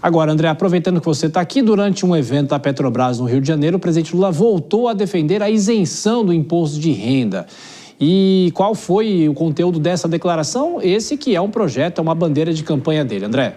Agora, André, aproveitando que você está aqui, durante um evento da Petrobras no Rio de Janeiro, o presidente Lula voltou a defender a isenção do imposto de renda. E qual foi o conteúdo dessa declaração? Esse que é um projeto, é uma bandeira de campanha dele. André?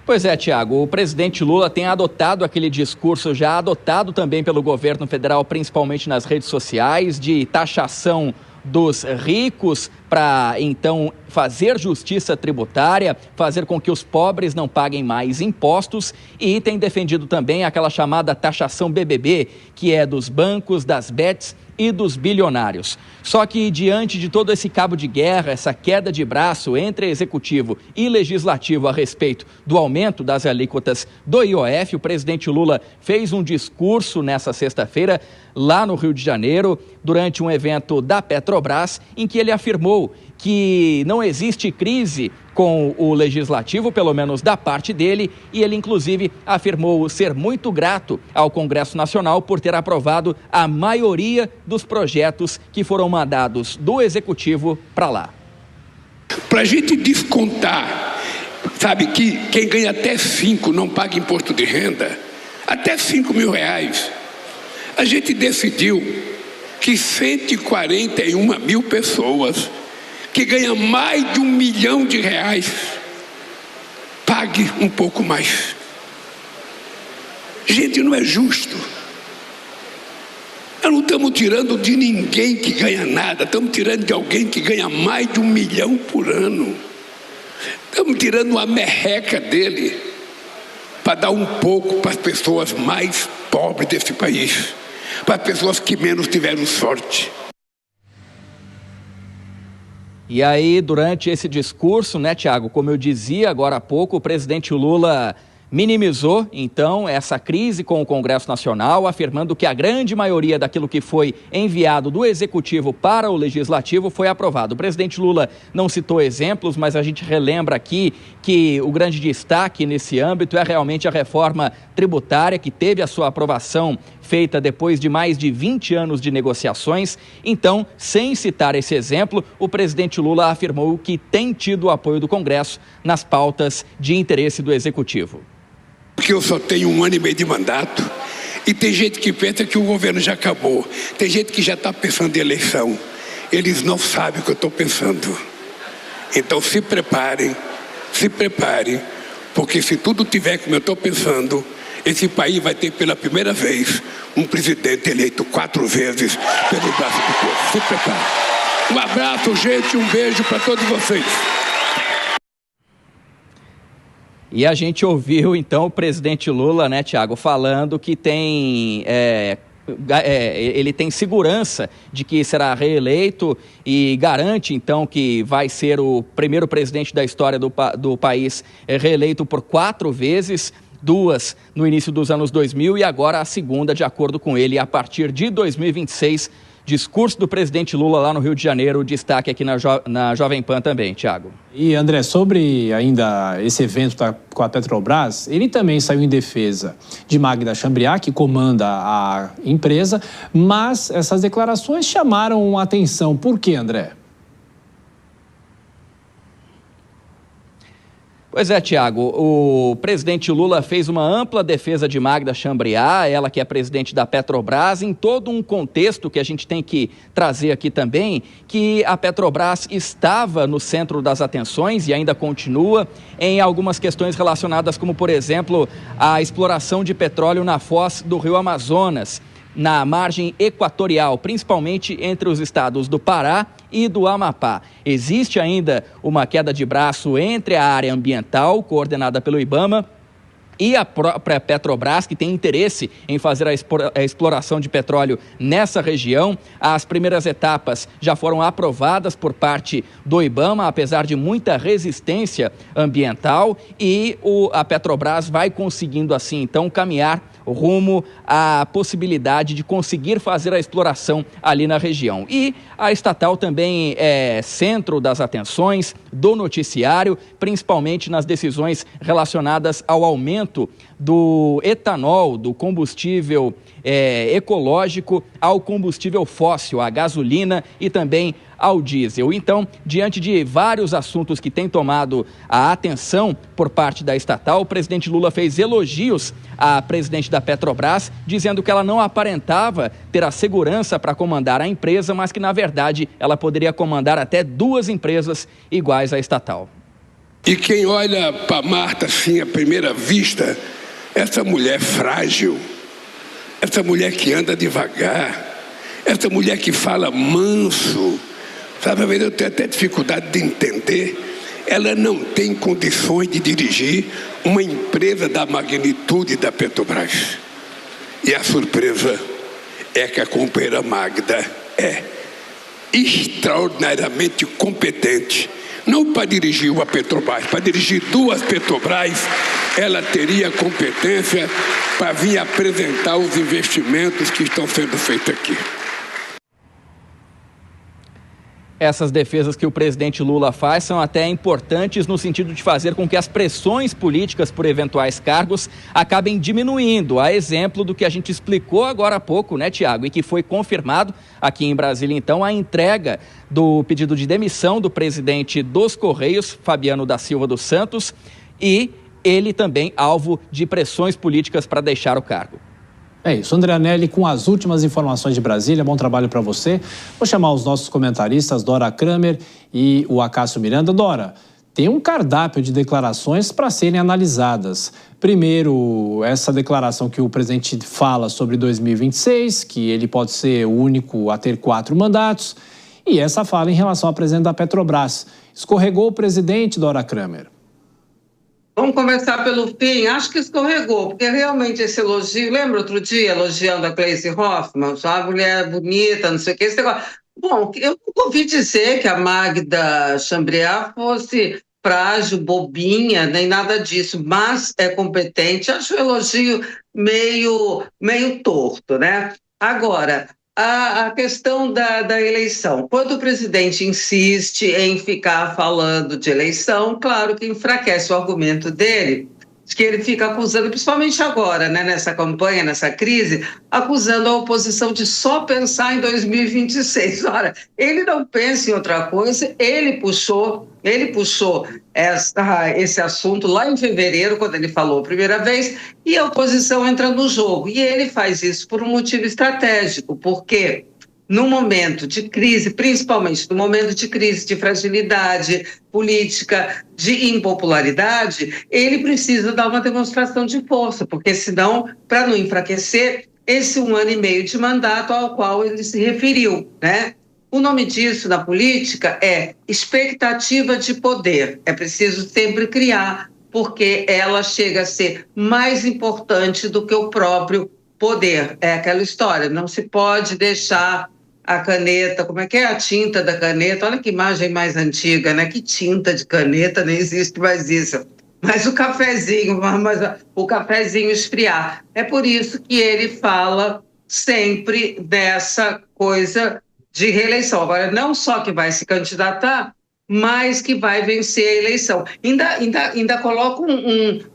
Pois é, Tiago, o presidente Lula tem adotado aquele discurso já adotado também pelo governo federal, principalmente nas redes sociais, de taxação dos ricos para, então, fazer justiça tributária, fazer com que os pobres não paguem mais impostos, e tem defendido também aquela chamada taxação BBB, que é dos bancos, das bets e dos bilionários. Só que diante de todo esse cabo de guerra, essa queda de braço entre executivo e legislativo a respeito do aumento das alíquotas do IOF, o presidente Lula fez um discurso nessa sexta-feira lá no Rio de Janeiro, durante um evento da Petrobras, em que ele afirmou que não existe crise com o legislativo, pelo menos da parte dele, e ele inclusive afirmou ser muito grato ao Congresso Nacional por ter aprovado a maioria dos projetos que foram mandados do Executivo para lá. Para a gente descontar, sabe, que quem ganha até 5 não paga imposto de renda, até R$5.000, a gente decidiu que 141 mil pessoas que ganha mais de R$1 milhão pague um pouco mais. Gente, não é justo. Nós não estamos tirando de ninguém que ganha nada, estamos tirando de alguém que ganha mais de R$1 milhão por ano. Estamos tirando uma merreca dele para dar um pouco para as pessoas mais pobres desse país, para as pessoas que menos tiveram sorte. E aí, durante esse discurso, né, Tiago, como eu dizia agora há pouco, o presidente Lula minimizou, então, essa crise com o Congresso Nacional, afirmando que a grande maioria daquilo que foi enviado do Executivo para o Legislativo foi aprovado. O presidente Lula não citou exemplos, mas a gente relembra aqui que o grande destaque nesse âmbito é realmente a reforma tributária, que teve a sua aprovação feita depois de mais de 20 anos de negociações. Então, sem citar esse exemplo, o presidente Lula afirmou que tem tido o apoio do Congresso nas pautas de interesse do Executivo. Porque eu só tenho 1 ano e meio de mandato e tem gente que pensa que o governo já acabou, tem gente que já está pensando em eleição. Eles não sabem o que eu estou pensando. Então se preparem, porque se tudo tiver como eu estou pensando, esse país vai ter pela primeira vez um presidente eleito 4 vezes pelo braço do povo. Se preparem. Um abraço, gente, um beijo para todos vocês. E a gente ouviu, então, o presidente Lula, né, Tiago, falando que tem, ele tem segurança de que será reeleito e garante, então, que vai ser o primeiro presidente da história do país reeleito por 4 vezes, 2 no início dos anos 2000 e agora a segunda, de acordo com ele, a partir de 2026. Discurso do presidente Lula lá no Rio de Janeiro, destaque aqui na Jovem Pan também, Tiago. E, André, sobre ainda esse evento com a Petrobras, ele também saiu em defesa de Magda Chambriard, que comanda a empresa, mas essas declarações chamaram a atenção. Por quê, André? Pois é, Tiago, o presidente Lula fez uma ampla defesa de Magda Chambriard, ela que é presidente da Petrobras, em todo um contexto que a gente tem que trazer aqui também, que a Petrobras estava no centro das atenções e ainda continua em algumas questões relacionadas como, por exemplo, a exploração de petróleo na foz do Rio Amazonas, na margem equatorial, principalmente entre os estados do Pará e do Amapá. Existe ainda uma queda de braço entre a área ambiental, coordenada pelo IBAMA, e a própria Petrobras, que tem interesse em fazer a exploração de petróleo nessa região. As primeiras etapas já foram aprovadas por parte do IBAMA, apesar de muita resistência ambiental, e a Petrobras vai conseguindo, assim, então, caminhar rumo à possibilidade de conseguir fazer a exploração ali na região. E a estatal também é centro das atenções do noticiário, principalmente nas decisões relacionadas ao aumento aumento do etanol, do combustível ecológico, ao combustível fóssil, à gasolina e também ao diesel. Então, diante de vários assuntos que têm tomado a atenção por parte da estatal, o presidente Lula fez elogios à presidente da Petrobras, dizendo que ela não aparentava ter a segurança para comandar a empresa, mas que, na verdade, ela poderia comandar até 2 empresas iguais à estatal. E quem olha para Marta assim à primeira vista, essa mulher frágil, essa mulher que anda devagar, essa mulher que fala manso, sabe, às vezes eu tenho até dificuldade de entender. Ela não tem condições de dirigir uma empresa da magnitude da Petrobras. E a surpresa é que a companheira Magda é extraordinariamente competente. Não para dirigir uma Petrobras, para dirigir 2 Petrobras, ela teria competência para vir apresentar os investimentos que estão sendo feitos aqui. Essas defesas que o presidente Lula faz são até importantes no sentido de fazer com que as pressões políticas por eventuais cargos acabem diminuindo, a exemplo do que a gente explicou agora há pouco, né, Tiago? E que foi confirmado aqui em Brasília, então, a entrega do pedido de demissão do presidente dos Correios, Fabiano da Silva dos Santos, e ele também alvo de pressões políticas para deixar o cargo. É isso, André Anelli com as últimas informações de Brasília, bom trabalho para você. Vou chamar os nossos comentaristas, Dora Kramer e o Acácio Miranda. Dora, tem um cardápio de declarações para serem analisadas. Primeiro, essa declaração que o presidente fala sobre 2026, que ele pode ser o único a ter 4 mandatos, e essa fala em relação ao presidente da Petrobras. Escorregou o presidente, Dora Kramer? Vamos começar pelo fim. Acho que escorregou, porque realmente esse elogio... Lembra outro dia elogiando a Gleisi Hoffmann? Só a mulher bonita, não sei o que. Esse negócio. Bom, eu não ouvi dizer que a Magda Chambriard fosse frágil, bobinha, nem nada disso, mas é competente. Acho o elogio meio torto, né? Agora, a questão da eleição. Quando o presidente insiste em ficar falando de eleição, claro que enfraquece o argumento dele, de que ele fica acusando, principalmente agora, né, nessa campanha, nessa crise, acusando a oposição de só pensar em 2026. Ora, ele não pensa em outra coisa, ele puxou esse assunto lá em fevereiro, quando ele falou a primeira vez, e a oposição entra no jogo. E ele faz isso por um motivo estratégico, porque no momento de crise, principalmente no momento de crise, de fragilidade política, de impopularidade, ele precisa dar uma demonstração de força, porque senão, para não enfraquecer, esse 1 ano e meio de mandato ao qual ele se referiu, né? O nome disso na política é expectativa de poder. É preciso sempre criar, porque ela chega a ser mais importante do que o próprio poder. É aquela história, não se pode deixar a caneta, como é que é a tinta da caneta? Olha que imagem mais antiga, né? Que tinta de caneta, nem existe mais isso. Mas o cafezinho esfriar. É por isso que ele fala sempre dessa coisa de reeleição. Agora, não só que vai se candidatar, mas que vai vencer a eleição. Ainda coloca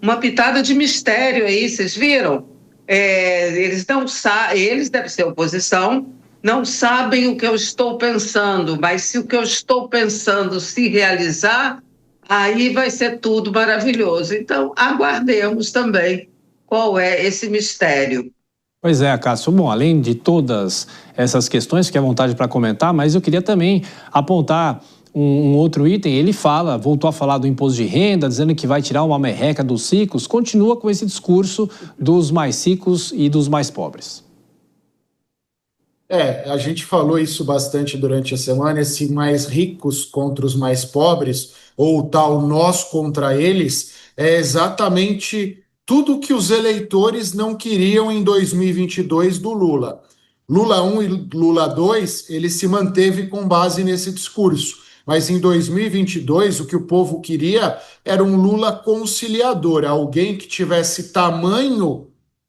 uma pitada de mistério aí, vocês viram? Eles não sabem, eles devem ser oposição, não sabem o que eu estou pensando, mas se o que eu estou pensando se realizar, aí vai ser tudo maravilhoso. Então, aguardemos também qual é esse mistério. Pois é, Cássio. Bom, além de todas essas questões, fique à vontade para comentar, mas eu queria também apontar um outro item. Ele voltou a falar do imposto de renda, dizendo que vai tirar uma merreca dos ricos, continua com esse discurso dos mais ricos e dos mais pobres. A gente falou isso bastante durante a semana, esse mais ricos contra os mais pobres, ou o tal nós contra eles, é exatamente tudo que os eleitores não queriam em 2022 do Lula. Lula 1 e Lula 2, ele se manteve com base nesse discurso. Mas em 2022, o que o povo queria era um Lula conciliador, alguém que tivesse tamanho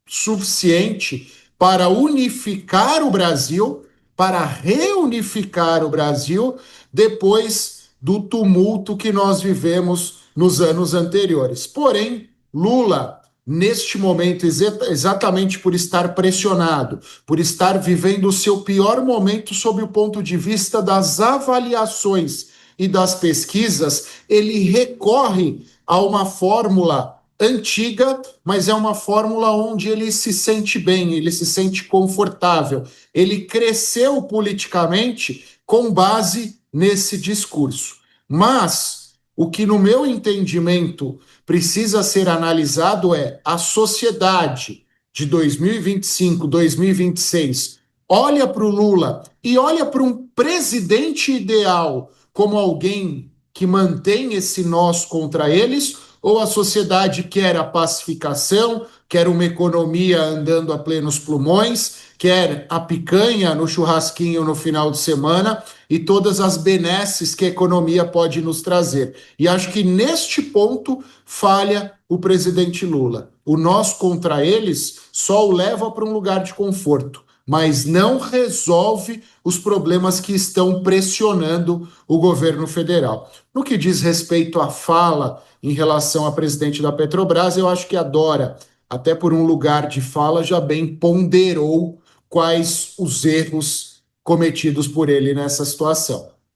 suficiente para unificar o Brasil, para reunificar o Brasil depois do tumulto que nós vivemos nos anos anteriores. Porém, Lula neste momento, exatamente por estar pressionado, por estar vivendo o seu pior momento sob o ponto de vista das avaliações e das pesquisas, ele recorre a uma fórmula antiga, mas é uma fórmula onde ele se sente bem, ele se sente confortável. Ele cresceu politicamente com base nesse discurso. Mas o que, no meu entendimento, precisa ser analisado é a sociedade de 2025, 2026 olha para o Lula e olha para um presidente ideal como alguém que mantém esse nós contra eles, ou a sociedade quer a pacificação, quer uma economia andando a plenos pulmões, quer a picanha no churrasquinho no final de semana e todas as benesses que a economia pode nos trazer. E acho que neste ponto falha o presidente Lula. O nós contra eles só o leva para um lugar de conforto, mas não resolve os problemas que estão pressionando o governo federal. No que diz respeito à fala em relação a presidente da Petrobras, eu acho que a Dora, até por um lugar de fala, já bem ponderou quais os erros cometidos por ele nessa situação.